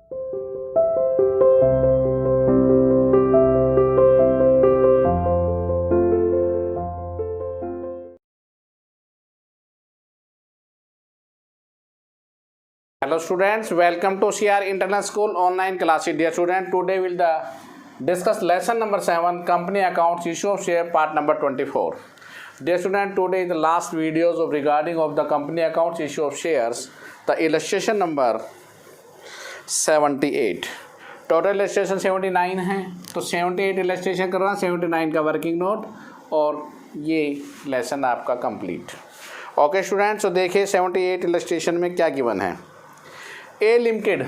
Hello students, welcome to CR International School online classes. Dear student, today we'll discuss lesson number 7, company accounts, issue of share, part number 24. Dear student, today is the last videos of regarding of the company accounts, issue of shares. The illustration number 78. Total illustration 79 है, तो 78 illustration करवा, 79 का working note और ये lesson आपका complete. Okay students, तो देखिए 78 illustration में क्या गिवन है. ए लिमिटेड,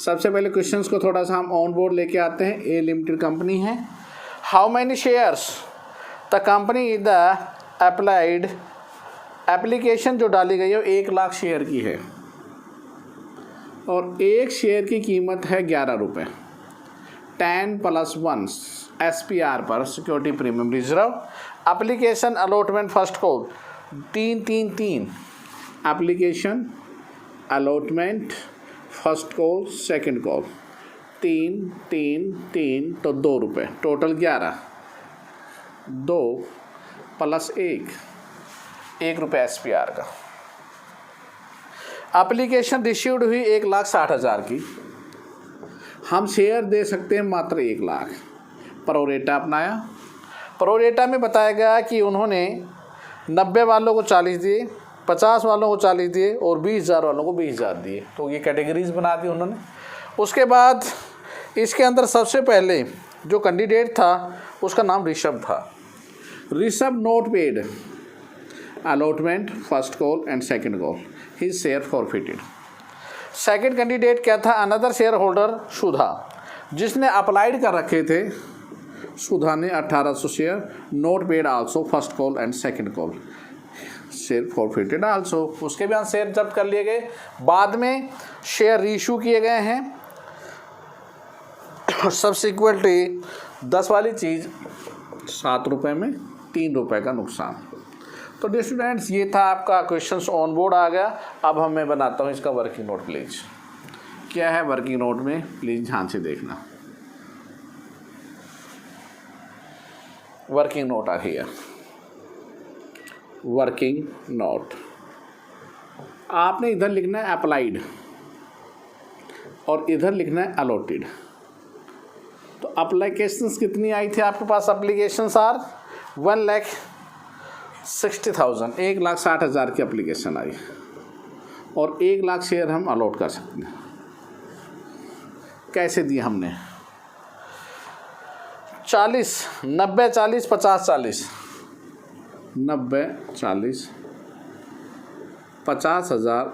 सबसे पहले क्वेश्चंस को थोड़ा सा हम ऑन बोर्ड लेके आते हैं. ए लिमिटेड कंपनी है. How many shares the company is the applied, application जो डाली गई है वो 1 लाख शेयर की है और एक शेयर की कीमत है 11 रुपये. 10+1 SPR पर security premium reserve. Application allotment first call 333. Application allotment first call second call 333 तो 2 रुपये. टोटल 11. 2 + 1 रुपये SPR का. एप्लीकेशन रिसीव्ड हुई 1,60,000 की. हम शेयर दे सकते हैं मात्र 1 लाख. प्रोरेटा अपनाया. प्रोरेटा में बताया गया कि उन्होंने 90 वालों को 40 दिए, 50 वालों को 40 दिए और 20,000 वालों को 20,000 दिए. तो ये कैटेगरीज बना दी उन्होंने. उसके बाद इसके अंदर सबसे पहले जो कैंडिडेट था उसका नाम ऋषभ था. Rishabh note paid allotment first call and second call. His share forfeited. Second candidate क्या था? अनदर शेयर होल्डर सुधा, जिसने अप्लाइड कर रखे थे. सुधा ने 1800 share. Note paid also first call and second call. Share forfeited also. उसके भी शेयर जब्त कर लिए गए. बाद में शेयर रीइशू किए गए हैं. सब्सिक्वेंटली 10 वाली चीज़ 7 रुपये में 3 रुपये का नुकसान. तो डियर स्टूडेंट्स, ये था आपका क्वेश्चंस ऑन बोर्ड आ गया. अब मैं बनाता हूँ इसका वर्किंग नोट. प्लीज़ क्या है वर्किंग नोट में, प्लीज़ ध्यान से देखना. वर्किंग नोट आ गया. वर्किंग नोट आपने इधर लिखना है अप्लाइड और इधर लिखना है अलॉटेड. तो अप्लीकेशंस कितनी आई थी आपके पास? Applications are 1,60,000. 1,60,000 की अप्लीकेशन आई और 1 लाख शेयर हम अलॉट कर सकते हैं. कैसे दिए हमने? 40 90 40 50 40. 90 40 50,000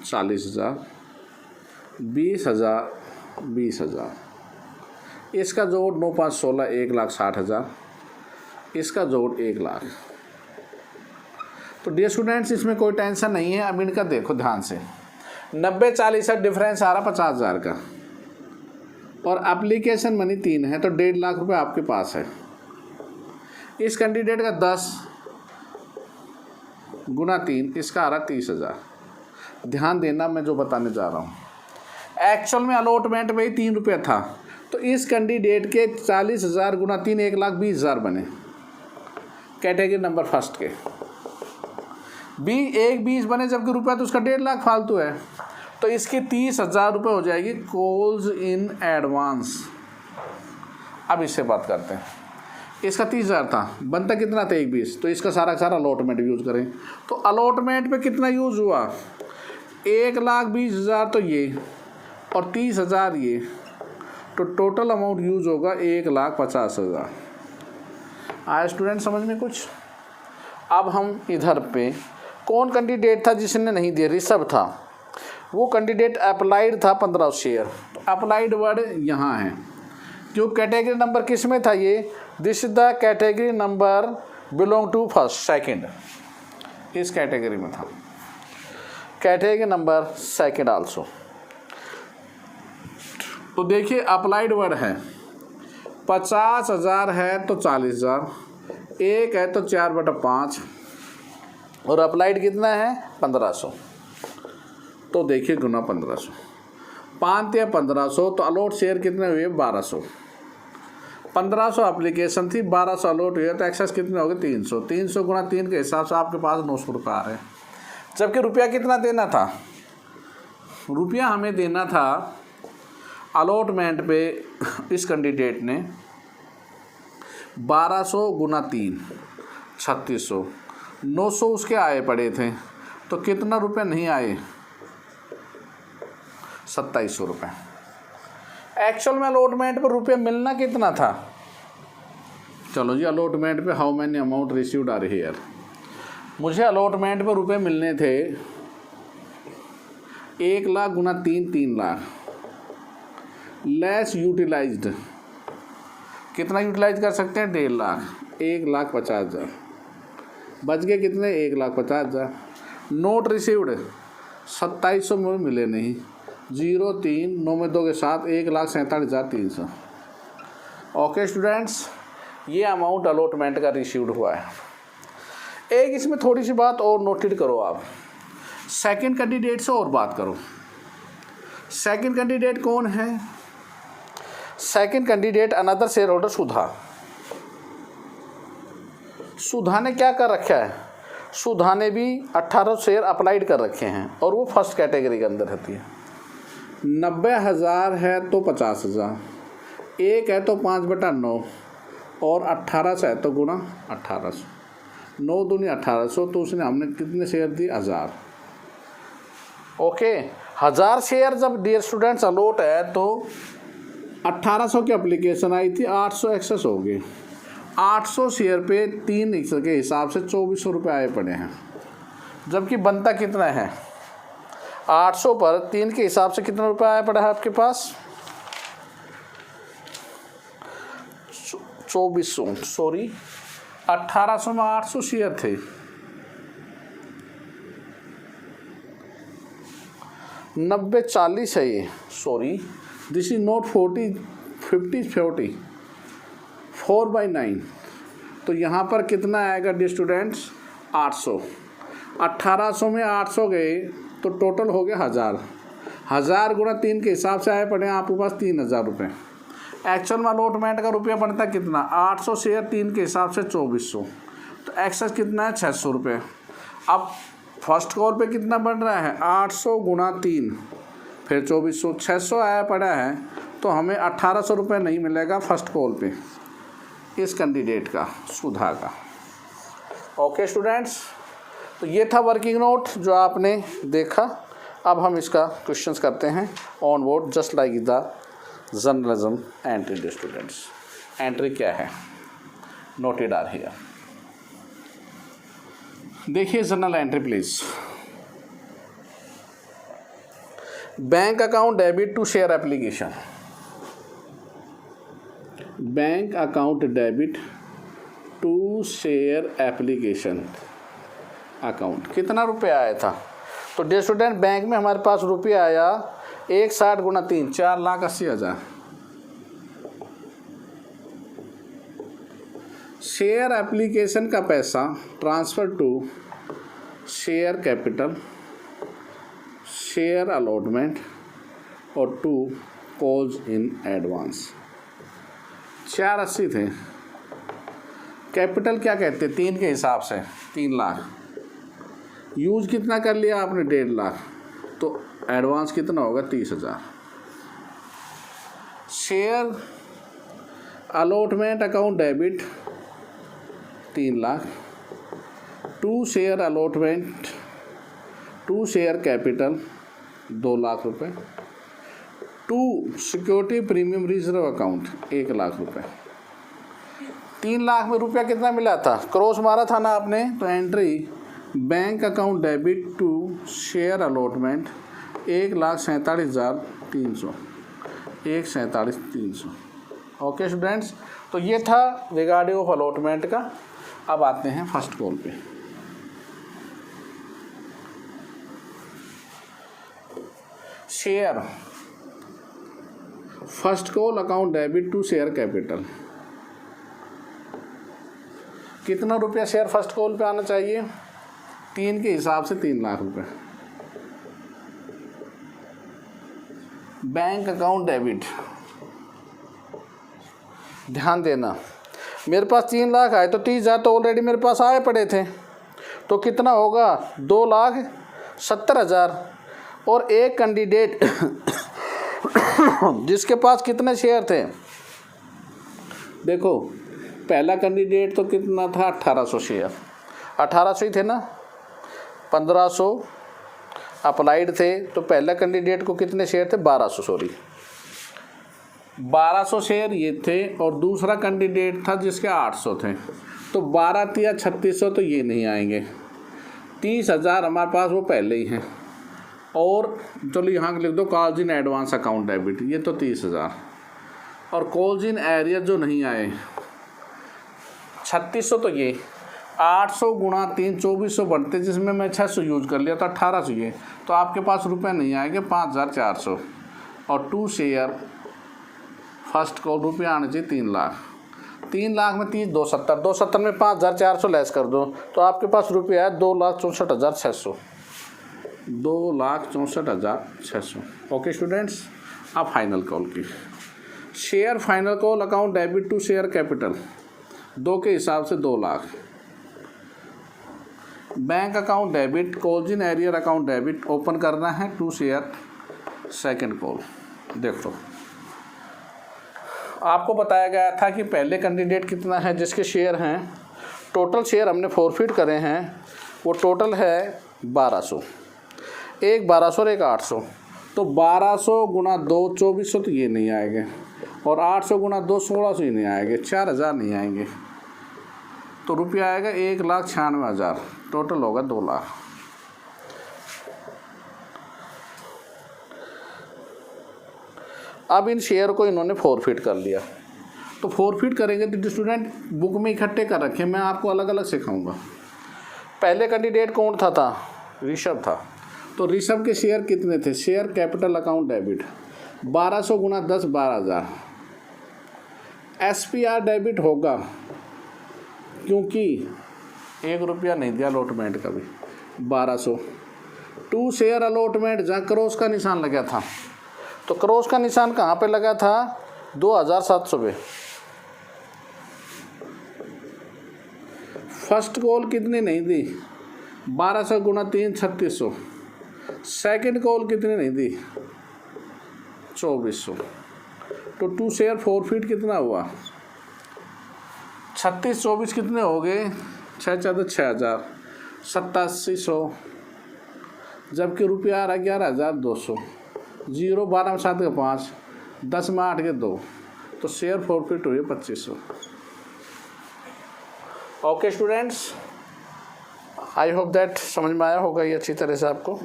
40,000 20,000 20,000. इसका जोड़ 9 5 16 1,60,000. इसका जोड़ 1 लाख. तो डियर स्टूडेंट्स, इसमें कोई टेंशन नहीं है. अब इनका देखो ध्यान से. 90 40 का डिफरेंस आ रहा 50,000 का और एप्लीकेशन मनी 3 है, तो 1.5 लाख रुपए आपके पास है. इस कैंडिडेट का 10 गुना 3, इसका आ रहा 30,000. ध्यान देना मैं जो बताने जा रहा हूँ. एक्चुअल में अलॉटमेंट में ही 3 रुपये था, तो इस कैंडिडेट के 40,000 गुना 3 1,20,000 बने. कैटेगरी नंबर फर्स्ट के 1,20 बने, जबकि रुपया तो उसका 1.5 लाख फालतू है. तो इसकी 30,000 रुपये हो जाएगी कॉल्स इन एडवांस. अब इससे बात करते हैं. इसका 30,000 था, बनता कितना था? 1,20. तो इसका सारा अलॉटमेंट यूज़ करें तो अलॉटमेंट पे कितना यूज़ हुआ? 1,20,000 तो ये और 30,000 ये, तो टोटल अमाउंट यूज़ होगा 1,50,000. आया स्टूडेंट समझ में कुछ? अब हम इधर पे कौन कैंडिडेट था जिसने नहीं दिया? ऋषभ था. वो कैंडिडेट अप्लाइड था 15 शेयर. अप्लाइड वर्ड यहाँ है. जो कैटेगरी नंबर किस में था? ये this is the category number belong to first second. इस कैटेगरी में था. Category number second also. तो देखिए अप्लाइड वर्ड है. 50,000 है तो 40,000. 1 है तो 4/5 और अप्लाइड कितना है? 1,500. तो देखिए गुना 1,500. 5 या 1500, तो अलॉट शेयर कितने हुए 1200। 1500 एप्लीकेशन थी, 1200 अलॉट हुए, तो एक्सेस कितने हो गए 300। 300 गुणा 3 के हिसाब से आपके पास 900 रुपये आ रहे हैं। जबकि रुपया कितना देना था, रुपया हमें देना था अलॉटमेंट पे इस कैंडिडेट ने 1200 गुना 3 3600, 900 उसके आए पड़े थे, तो कितना रुपये नहीं आए 2700 रुपये। एक्चुअल में अलॉटमेंट पर रुपये मिलना कितना था, चलो जी अलॉटमेंट पे how many amount received are here. मुझे अलॉटमेंट पर रुपये मिलने थे 1 लाख गुना 3 3 लाख, लेस यूटिलाइज्ड कितना यूटिलाइज कर सकते हैं 1.5 लाख, 1,50,000 बच गए कितने 1,50,000। नोट रिसीव्ड 2700 में मिले नहीं, 0 3 9 में 2 के साथ 1,47,300। ओके स्टूडेंट्स, ये अमाउंट अलॉटमेंट का रिसीव्ड हुआ है। एक इसमें थोड़ी सी बात और नोटेड करो आप, सेकंड कैंडिडेट से और बात करो। सेकंड कैंडिडेट कौन है, second candidate another shareholder Sudha. Sudha ने क्या कर रखा है, सुधा ने भी 18 शेयर अप्लाइड कर रखे हैं और वो फर्स्ट कैटेगरी के अंदर रहती है। 90,000 है तो 50,000, एक है तो 5/9 और 1800 है तो गुणा 1800, 9 दूनी 1800, तो उसने हमने कितने शेयर दिए 1000। ओके 1000 शेयर जब डियर स्टूडेंट्स अलॉट है तो 1800 की एप्लीकेशन आई थी, 800 एक्सेस हो गए। 800 शेयर पे 3 के हिसाब से 2400 रुपये आए पड़े हैं, जबकि बनता कितना है 800 पर 3 के हिसाब से कितना रुपये आया पड़ा है आपके पास 2400, सॉरी 1800 में 800 शेयर थे, 90-40 है ये, सॉरी दिस इज नॉट 40 50-40 4/9, तो यहाँ पर कितना आएगा डियर स्टूडेंट्स 800। 1800 में 800 गए तो टोटल हो गया 1000। 1000 गुणा 3 के हिसाब से आए पड़े आपके पास 3000 रुपये। एक्चुअल में अलॉटमेंट का रुपया बनता कितना 800 शेयर 3 के हिसाब से 2400, तो एक्सेस कितना है 600 रुपये। अब फर्स्ट कॉल पे कितना बन रहा है 800 गुणा 3 फिर 2400, 600 आया पड़ा है, तो हमें 1800 रुपये नहीं मिलेगा फर्स्ट कॉल पे इस कैंडिडेट का सुधा का। ओके स्टूडेंट्स, तो ये था वर्किंग नोट जो आपने देखा। अब हम इसका क्वेश्चंस करते हैं on board just like the journalism entry. Dear students, entry क्या है नोटेड आर हियर। देखिए journal entry please. Bank account debit to share application, bank account debit to share application account, कितना रुपया आया था, तो डियर स्टूडेंट बैंक में हमारे पास रुपया आया 160 गुणा 3 4,80,000। शेयर एप्लीकेशन का पैसा transfer to share capital, share allotment और टू कॉल्स इन एडवांस। 480 थे, कैपिटल क्या कहते हैं 3 के हिसाब से 3 लाख, यूज कितना कर लिया आपने 1.5 लाख, तो एडवांस कितना होगा 30,000। Share allotment account debit 3 lakh, to share allotment to share capital 2 lakh रुपए, to security premium reserve account 1 lakh रुपए। 3 लाख में रुपया कितना मिला था, क्रॉस मारा था ना आपने, तो entry bank account debit to share allotment 1,47,300, 1,47,300। Okay students, तो ये था रिगार्डिंग ऑफ अलॉटमेंट का। अब आते हैं फर्स्ट कॉल पे। Share first call account debit to share capital, कितना रुपया शेयर फर्स्ट कॉल पे आना चाहिए 3 के हिसाब से 3 लाख रुपए। बैंक अकाउंट डेबिट, ध्यान देना, मेरे पास 3 लाख आए तो 30,000 तो ऑलरेडी मेरे पास आए पड़े थे, तो कितना होगा 2,70,000। और एक कैंडिडेट जिसके पास कितने शेयर थे, देखो पहला कैंडिडेट तो कितना था 1800 शेयर, 1800 ही थे ना, 1500 अप्लाइड थे, तो पहला कैंडिडेट को कितने शेयर थे 1200 शेयर ये थे, और दूसरा कैंडिडेट था जिसके 800 थे, तो 12 या 3600 तो ये नहीं आएंगे, 30,000 हमारे पास वो पहले ही हैं। और चलो यहाँ लिख दो calls in advance account debit, ये तो 30,000, और कॉल्स इन एरियर जो नहीं आए 3600, तो ये 800 गुणा 3 2400 बनते, जिसमें मैं 600 यूज कर लिया तो 1800 ये, तो आपके पास रुपए नहीं आएंगे 5,400। और 2 शेयर फर्स्ट कॉल रुपये आने चाहिए 3 लाख, 3 लाख में 30 270, 270 में 5,400 लेस कर दो, तो आपके पास रुपये आया 2,64,600, 2,64,600। ओके स्टूडेंट्स, अब फाइनल कॉल की share final call account debit to share capital 2 के हिसाब से 2 lakh, bank account debit calls in arrear account debit open करना है टू शेयर सेकंड कॉल। देखो आपको बताया गया था कि पहले कैंडिडेट कितना है जिसके शेयर हैं, टोटल शेयर हमने फॉरफिट करे हैं, वो टोटल है 1200, एक 1200 और एक 800, तो 1200 गुणा 2 2400 तो ये नहीं आएंगे, और 800 गुणा 2 1600 ही नहीं आएंगे, 4,000 नहीं आएंगे, तो रुपया आएगा 1,96,000, टोटल होगा 2 लाख। अब इन शेयर को इन्होंने फॉरफिट कर लिया, तो फॉरफिट करेंगे तो स्टूडेंट बुक में इकट्ठे कर रखे, मैं आपको अलग अलग सिखाऊंगा। पहले कैंडिडेट कौन था ऋषभ था, तो ऋषभ के शेयर कितने थे, शेयर कैपिटल अकाउंट डेबिट 1200 गुणा 10 12,000। SPR डेबिट होगा क्योंकि 1 रुपया नहीं दिया अलॉटमेंट का भी, 1200। 2 शेयर अलॉटमेंट जहाँ क्रॉस का निशान लगा था, तो क्रॉस का निशान कहाँ पे लगा था 2,700 पे। फर्स्ट कॉल कितनी नहीं दी 1200 गुणा 3 3600, सेकंड कॉल कितनी नहीं दी 2400, तो 2 शेयर फॉरफिट कितना हुआ 36 24 कितने हो गए 6 14 6,000 8700, जबकि रुपया आ रहा 11,200, 0 12 में 7 के 5 10 में 8 के 2, तो शेयर फॉरफिट हुई 2500। Okay students, I hope that समझ में आया होगा ये अच्छी तरह से आपको।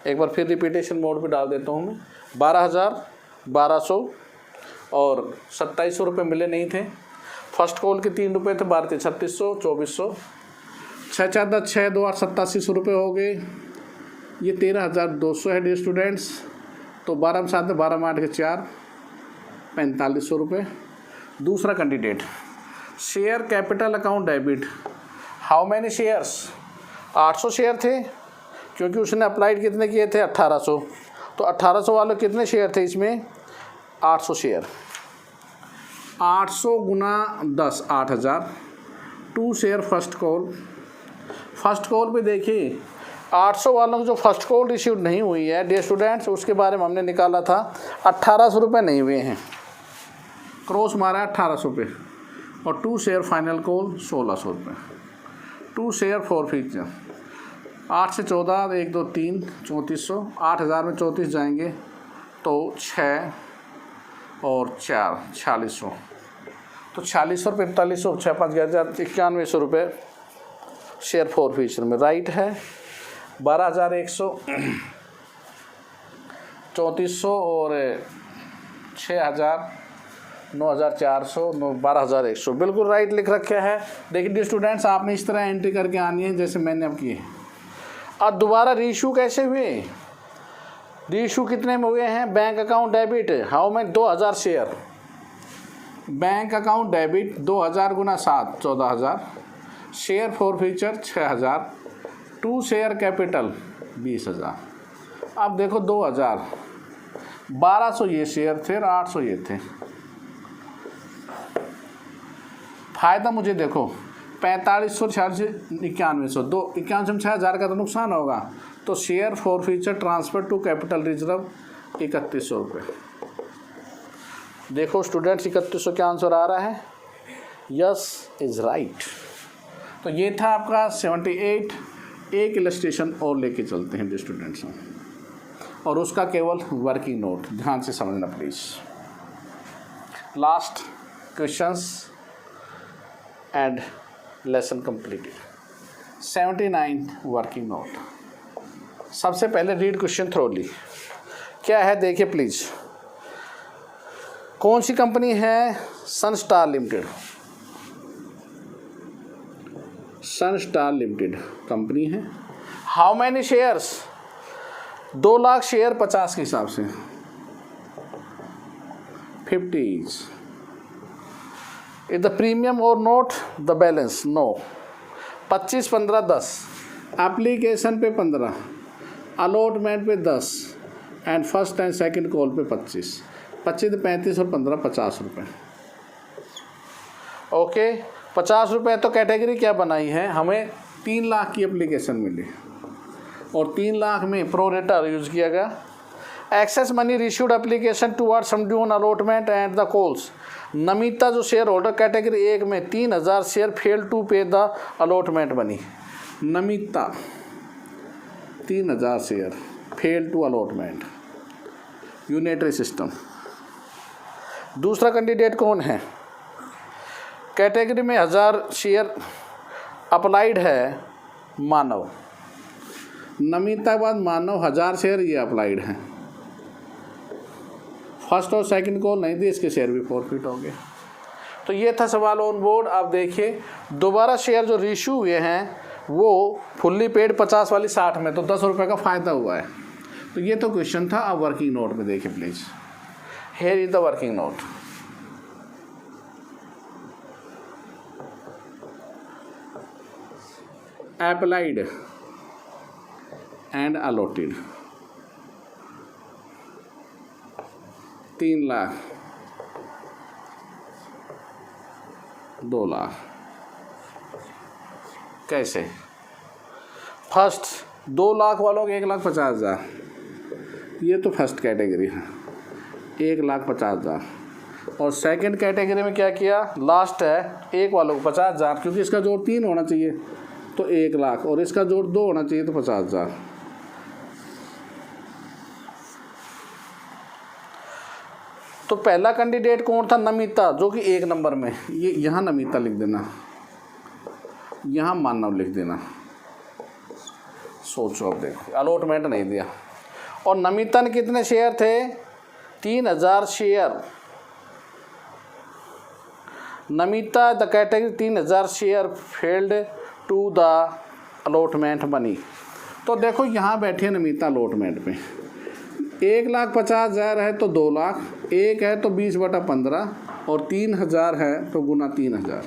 एक बार फिर रिपीटेशन मोड पे डाल देता हूँ मैं। 12,000 1200 और 2700 रुपये मिले नहीं थे। फर्स्ट कॉल के 3 रुपये थे, 12 थे 3600 2400, 6 4 10 6 2 8 8700 रुपये हो गए। ये 13,200 है डियर स्टूडेंट्स। तो 12 में 7 12 में 8 के 4 4500 रुपये। दूसरा candidate share capital account debit, how many shares 800 share थे, क्योंकि उसने अप्लाइड कितने किए थे 1800, तो 1800 वाले कितने शेयर थे इसमें 800 शेयर। 800 गुना 10 8000। 2 share first call, first call पे देखिए 800 वालों को जो फर्स्ट कॉल रिसीव नहीं हुई है डियर स्टूडेंट्स, उसके बारे में हमने निकाला था 1800 रुपये नहीं हुए हैं, क्रॉस मारा है 1800 पे। और 2 शेयर फाइनल कॉल 1600 रुपये। 2 शेयर फॉरफिट 8 से 14 1 2 3 3400, 8000 में 34 जाएंगे तो 6 और 4 4600, तो 4600 और 4500 6 5 11 9100 रुपये शेयर फॉरफिचर में राइट है। 12,100 3400 और 6,000 9,400 12,100 बिल्कुल राइट लिख रखा है। देखिए डियर स्टूडेंट्स, आपने इस तरह एंट्री करके आनी है जैसे मैंने अब की है। अब दोबारा रीइशू कैसे हुए, रीइशू कितने में हुए हैं, बैंक अकाउंट डेबिट हाउ में 2000 शेयर, बैंक अकाउंट डेबिट 2000 गुना 7 14,000, शेयर फॉरफिचर 6,000, 2 शेयर कैपिटल 20,000। अब देखो 2000 1200 ये शेयर थे और 800 ये थे। फ़ायदा मुझे देखो 4500 9100 दो 91 में 6000 का तो नुकसान होगा, तो share for future transfer to capital reserve 3100 रुपये। देखो स्टूडेंट्स 3100 क्या आंसर आ रहा है? Yes is right. तो ये था आपका 78। एक इलस्ट्रेशन और लेके चलते हैं स्टूडेंट्स, और उसका केवल वर्किंग नोट ध्यान से समझना please. Last questions and lesson completed. 79 working note. सबसे पहले रीड क्वेश्चन थ्रोली। क्या है देखिए प्लीज़। कौन सी कंपनी है? Sunstar limited. Sunstar limited company है। How many shares? 2 lakh share 50 के हिसाब से 50 इज द प्रीमियम और note the balance? No. 25 15 10, application पे 15, अलॉटमेंट पे 10 and first and second call पे 25। 25 तो 35 और 15 50 रुपये। ओके 50 रुपये। तो कैटेगरी क्या बनाई है? हमें 3 लाख की एप्लीकेशन मिली और 3 लाख में प्रो रेटा यूज़ किया गया। Excess money received application towards sum due on allotment and the calls. Namita जो शेयर होल्डर कैटेगरी 1 में 3000 share fail to pay the allotment बनी। Namita 3000 share fail to allotment, unitary system. दूसरा कैंडिडेट कौन है? कैटेगरी में 1000 शेयर अप्लाइड है मानव। नमिता के बाद मानव 1000 शेयर ये अप्लाइड हैं। फर्स्ट और सेकंड को नहीं दी, इसके शेयर भी फॉरफिट हो गए। तो ये था सवाल ऑन बोर्ड। आप देखिए दोबारा शेयर जो रिश्यू हुए हैं वो फुल्ली पेड 50 वाली 60 में, तो 10 रुपये का फ़ायदा हुआ है। तो ये तो क्वेश्चन था। अब वर्किंग नोट में देखिए please. Here is the working note. Applied and allotted 3 lakh 2 lakh. कैसे? फर्स्ट 2 लाख वालों को 1,50,000, ये तो फर्स्ट कैटेगरी है 1,50,000। और सेकंड कैटेगरी में क्या किया? लास्ट है 1 वालों को 50,000, क्योंकि इसका जोड़ 3 होना चाहिए तो 1 लाख, और इसका जोड़ 2 होना चाहिए तो 50,000। तो पहला कैंडिडेट कौन था? नमिता, जो कि 1 नंबर में। ये यहाँ नमिता लिख देना, यहाँ मानव लिख देना। सोचो अब देखो, अलॉटमेंट नहीं दिया। और नमिता ने कितने शेयर थे? 3000 share. Namita the category 3000 share failed to the allotment बनी। तो देखो यहाँ बैठे नमिता अलॉटमेंट पे। 1,50,000 है तो 2 लाख, 1 है तो 20/15 और 3000 है तो गुना 3000।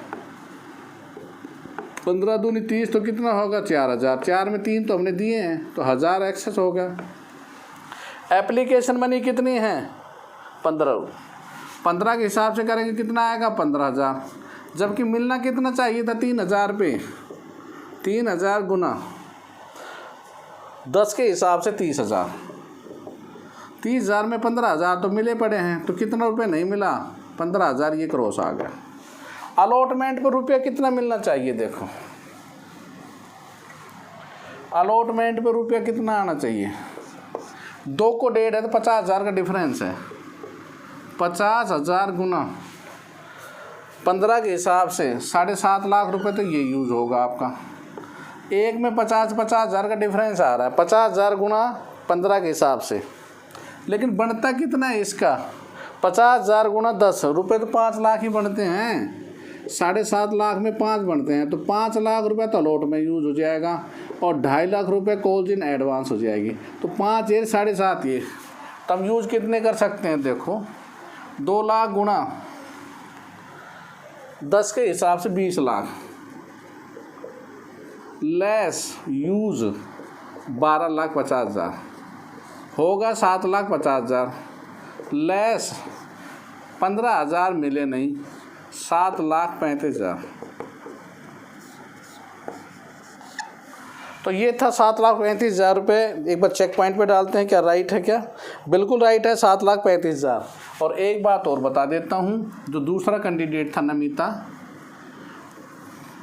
15 दूनी 30 तो कितना होगा? 4000। 4 में 3 तो हमने दिए हैं तो 1000 एक्सेस होगा। एप्लीकेशन मनी कितनी है? 15। 15 के हिसाब से करेंगे कितना आएगा? 15,000। जबकि मिलना कितना चाहिए था? 3000 पे। 3000 गुना 10 के हिसाब से 30,000। 30,000 में 15,000 तो मिले पड़े हैं, तो कितना रुपये नहीं मिला? 15,000 ये क्रॉस आ गया। अलॉटमेंट पर रुपया कितना मिलना चाहिए? देखो अलॉटमेंट पर रुपया कितना आना चाहिए? 2 को 1.5 है तो 50,000 का डिफरेंस है। 50,000 गुना 15 के हिसाब से 7.5 लाख रुपए तो ये यूज़ होगा आपका। एक में 50,000 का डिफरेंस आ रहा है। 50,000 गुना 15 के हिसाब से, लेकिन बनता कितना है इसका? 50,000 गुना 10 रुपये तो 5 लाख ही बनते हैं। 7.5 लाख में 5 बनते हैं, तो 5 लाख रुपए तो अलॉट में यूज़ हो जाएगा और 2.5 लाख रुपए कॉल्स इन एडवांस हो जाएगी। तो 5 ये 7.5 ये, तो हम यूज़ कितने कर सकते हैं? देखो 2 लाख गुना 10 के हिसाब से 20 लाख, लेस यूज़ 12,50,000 होगा 7,50,000। लेस 15,000 मिले नहीं, 7,35,000। तो ये था 7,35,000 रुपये। एक बार चेक पॉइंट पे डालते हैं, क्या राइट है? क्या बिल्कुल राइट है, 7,35,000। और एक बात और बता देता हूँ, जो दूसरा कैंडिडेट था नमिता,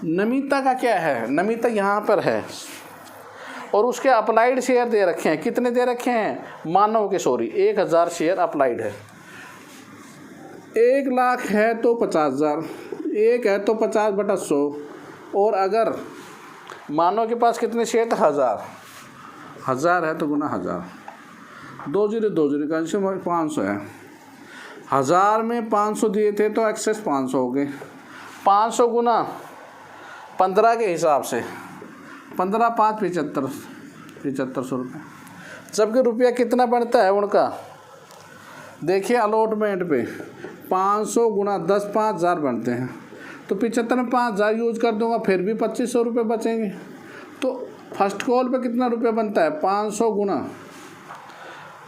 नमिता का क्या है, नमिता यहाँ पर है और उसके अप्लाइड शेयर दे रखे हैं। कितने दे रखे हैं? मानव के, सॉरी, 1,000 शेयर अप्लाइड है। 1 लाख है तो 50,000, 1 है तो 50/100। और अगर मानव के पास कितने शेयर थे? 1,000 है तो गुना 1,000, 2020 का 500 है। 1,000 में 500 दिए थे तो एक्सेस 500 हो गए। 500 गुना 15 के हिसाब से 15 5 7500 रुपये। जबकि रुपया कितना बनता है उनका? देखिए अलॉटमेंट पे 500 गुना 10 5,000 बनते हैं। तो 75 में 5,000 यूज कर दूंगा, फिर भी 2,500 रुपये बचेंगे। तो फर्स्ट कॉल पे कितना रुपया बनता है? 500 गुना,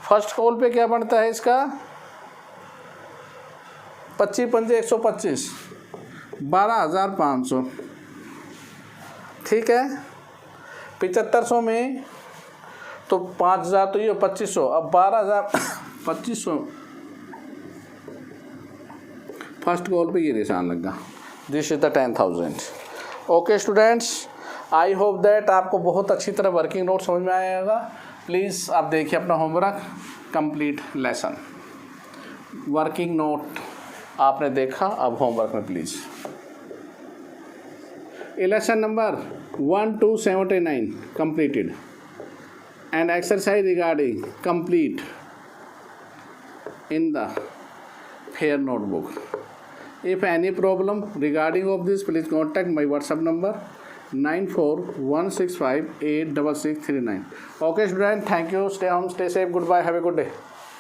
फर्स्ट कॉल पे क्या बनता है इसका? 25 पंजे 125, 12,500। ठीक है, 7500 में तो 5,000 तो ये 2,500, अब 12,000 2,500 फर्स्ट कॉल पे ये निशान लगा। This is the 10,000। Okay students, I hope that आपको बहुत अच्छी तरह वर्किंग नोट समझ में आएगा। प्लीज़ आप देखिए अपना homework, complete lesson. Working note आपने देखा, अब होमवर्क में please lesson number 1 to 79 completed and exercise regarding complete in the fair notebook. If any problem regarding of this, please contact my WhatsApp number 9416586639. Okay student, thank you. Stay home, stay safe. Goodbye. Have a good day.